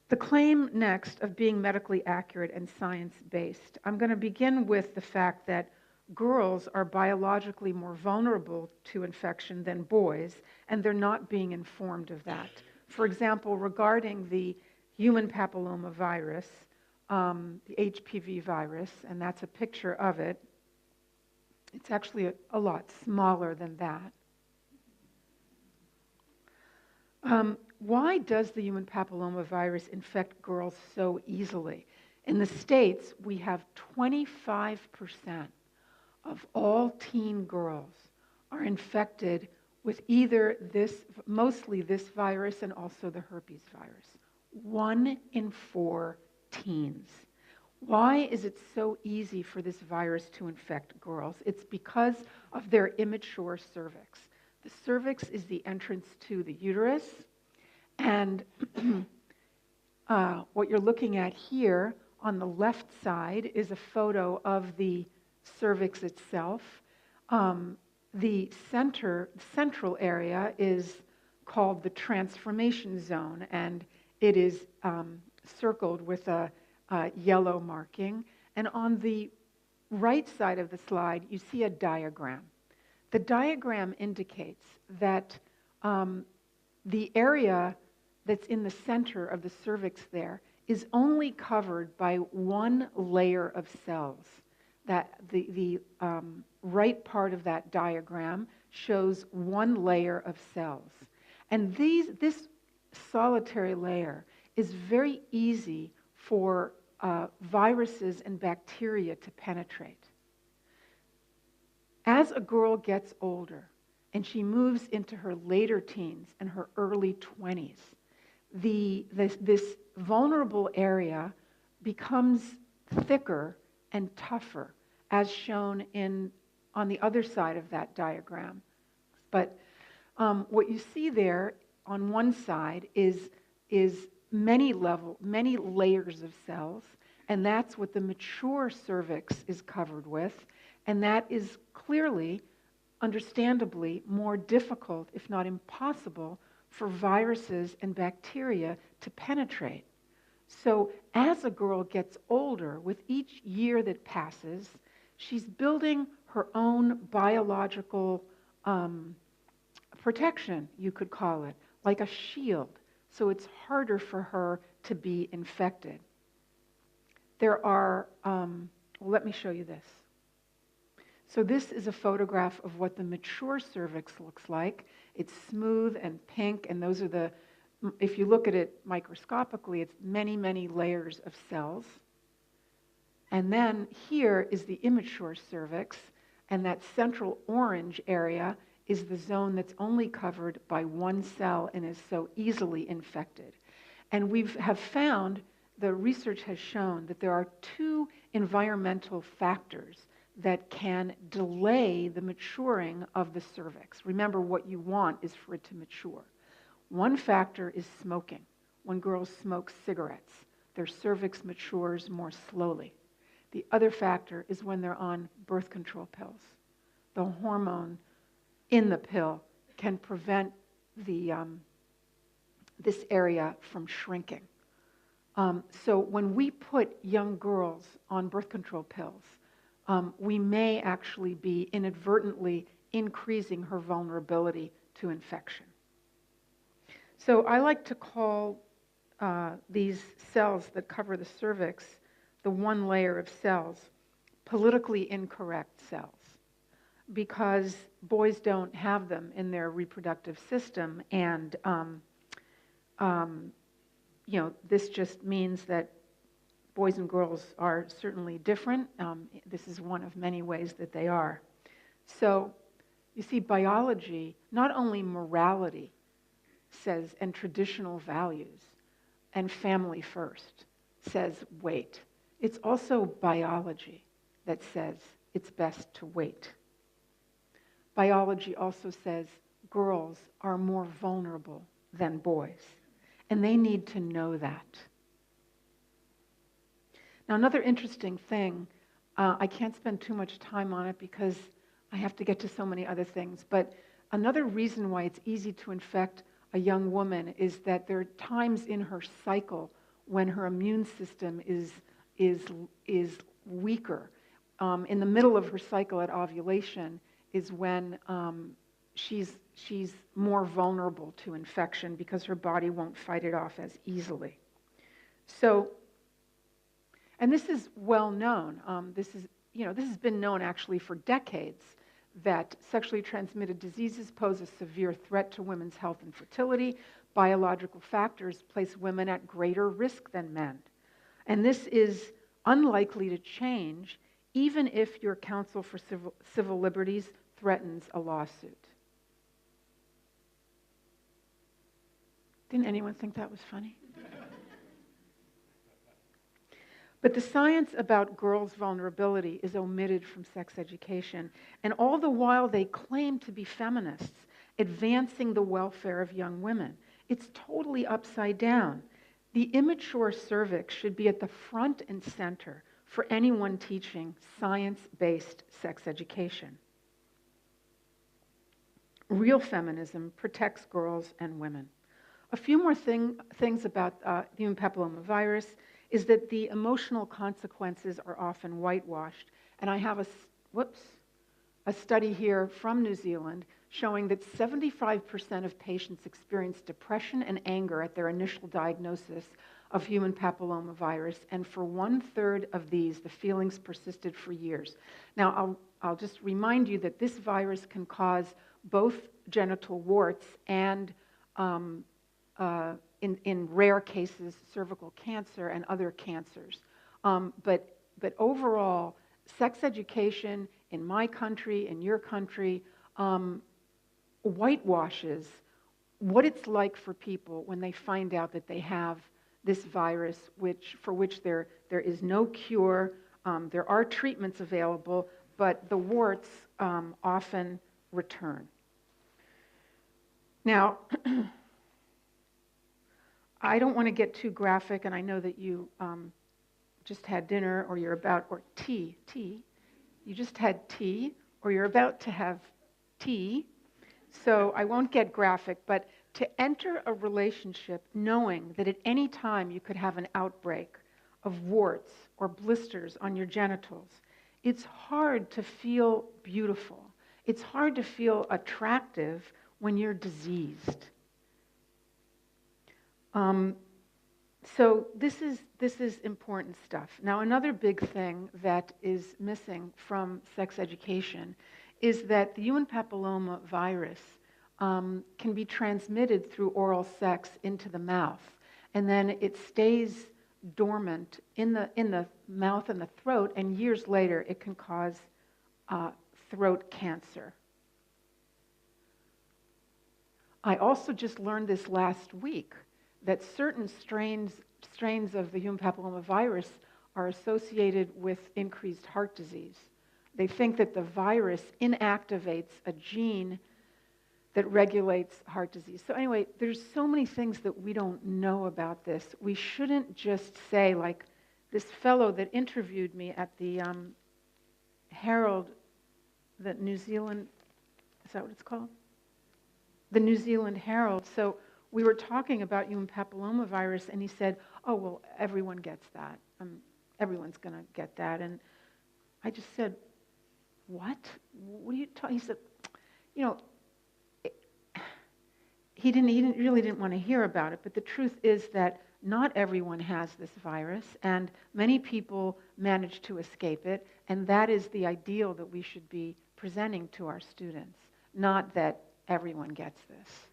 The claim next of being medically accurate and science-based. I'm going to begin with the fact that girls are biologically more vulnerable to infection than boys, and they're not being informed of that. For example, regarding the human papilloma virus, the HPV virus, and that's a picture of it. It's actually a lot smaller than that. Why does the human papilloma virus infect girls so easily? In the States, we have 25% of all teen girls are infected with either this, mostly this virus and also the herpes virus. 1 in 4 teens. Why is it so easy for this virus to infect girls? It's because of their immature cervix. The cervix is the entrance to the uterus, and what you're looking at here on the left side is a photo of the cervix itself. The central area is called the transformation zone, and it is circled with a yellow marking. And on the right side of the slide, you see a diagram. The diagram indicates that the area that's in the center of the cervix there is only covered by one layer of cells. That the right part of that diagram shows one layer of cells. And this solitary layer is very easy for viruses and bacteria to penetrate. As a girl gets older and she moves into her later teens and her early 20s, this vulnerable area becomes thicker and tougher, as shown on the other side of that diagram. But what you see there on one side is many layers of cells, and that's what the mature cervix is covered with, and that is clearly, understandably, more difficult, if not impossible, for viruses and bacteria to penetrate. So as a girl gets older, with each year that passes, she's building her own biological protection, you could call it, like a shield. So it's harder for her to be infected. There are, let me show you this. So this is a photograph of what the mature cervix looks like. It's smooth and pink, and those are if you look at it microscopically, it's many, many layers of cells. And then here is the immature cervix, and that central orange area is the zone that's only covered by one cell and is so easily infected. And we have found, the research has shown, that there are 2 environmental factors that can delay the maturing of the cervix. Remember, what you want is for it to mature. One factor is smoking. When girls smoke cigarettes, their cervix matures more slowly. The other factor is when they're on birth control pills. The hormone in the pill can prevent this area from shrinking. So when we put young girls on birth control pills, we may actually be inadvertently increasing her vulnerability to infection. So I like to call these cells that cover the cervix, the one layer of cells, politically incorrect cells, because boys don't have them in their reproductive system, and this just means that boys and girls are certainly different. This is one of many ways that they are. So you see, biology, not only morality says, and traditional values, and family first, says wait. It's also biology that says it's best to wait. Biology also says girls are more vulnerable than boys, and they need to know that. Now, another interesting thing, I can't spend too much time on it because I have to get to so many other things, but another reason why it's easy to infect a young woman is that there are times in her cycle when her immune system is weaker. In the middle of her cycle at ovulation is when she's more vulnerable to infection because her body won't fight it off as easily. So, and this is well known. This has been known actually for decades, that sexually transmitted diseases pose a severe threat to women's health and fertility. Biological factors place women at greater risk than men. And this is unlikely to change even if your Council for Civil Liberties threatens a lawsuit. Didn't anyone think that was funny? But the science about girls' vulnerability is omitted from sex education, and all the while they claim to be feminists, advancing the welfare of young women. It's totally upside down. The immature cervix should be at the front and center for anyone teaching science-based sex education. Real feminism protects girls and women. A few more things about the human papillomavirus is that the emotional consequences are often whitewashed. And I have a study here from New Zealand showing that 75% of patients experience depression and anger at their initial diagnosis of human papillomavirus, and for 1/3 of these, the feelings persisted for years. Now, I'll just remind you that this virus can cause both genital warts and in rare cases, cervical cancer and other cancers. But overall, sex education in my country, in your country, whitewashes what it's like for people when they find out that they have this virus, for which there is no cure. There are treatments available, but the warts often return. Now, I don't want to get too graphic, and I know that you just had dinner, or you're about, or tea. You just had tea, or you're about to have tea. So I won't get graphic, but to enter a relationship knowing that at any time you could have an outbreak of warts or blisters on your genitals, it's hard to feel beautiful. It's hard to feel attractive when you're diseased. So this is important stuff. Now, another big thing that is missing from sex education is that the human papilloma virus can be transmitted through oral sex into the mouth, and then it stays dormant in the mouth and the throat, and years later it can cause throat cancer. I also just learned this last week, that certain strains of the human papillomavirus are associated with increased heart disease. They think that the virus inactivates a gene that regulates heart disease. So anyway, there's so many things that we don't know about this. We shouldn't just say, like this fellow that interviewed me at the Herald, the New Zealand, is that what it's called? The New Zealand Herald. So we were talking about human papillomavirus, and he said, oh, well, everyone gets that. Everyone's going to get that. And I just said, what? What are you talking? He said, he really didn't want to hear about it. But the truth is that not everyone has this virus, and many people manage to escape it. And that is the ideal that we should be presenting to our students, not that everyone gets this.